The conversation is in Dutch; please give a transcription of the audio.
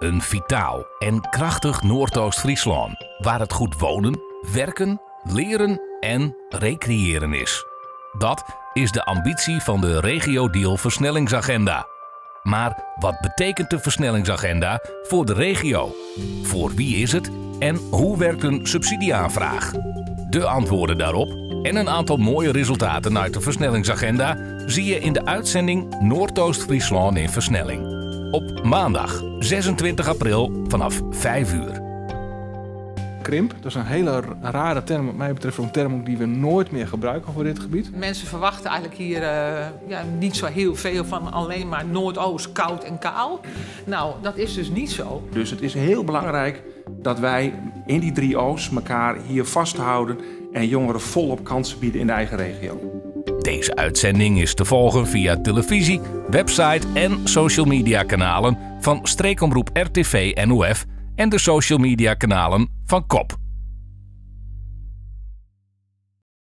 Een vitaal en krachtig Noordoost-Friesland, waar het goed wonen, werken, leren en recreëren is. Dat is de ambitie van de Regio-Deal Versnellingsagenda. Maar wat betekent de versnellingsagenda voor de regio? Voor wie is het en hoe werkt een subsidieaanvraag? De antwoorden daarop en een aantal mooie resultaten uit de versnellingsagenda zie je in de uitzending Noordoost-Friesland in versnelling. Op maandag 26 april vanaf 5 uur. Krimp, dat is een hele rare term, wat mij betreft een term die we nooit meer gebruiken voor dit gebied. Mensen verwachten eigenlijk hier niet zo heel veel van alleen maar Noordoost, koud en kaal. Nou, dat is dus niet zo. Dus het is heel belangrijk dat wij in die 3 O's elkaar hier vasthouden en jongeren volop kansen bieden in de eigen regio. Deze uitzending is te volgen via televisie, website en social media kanalen van streekomroep RTV NOF en de social media kanalen van KOP.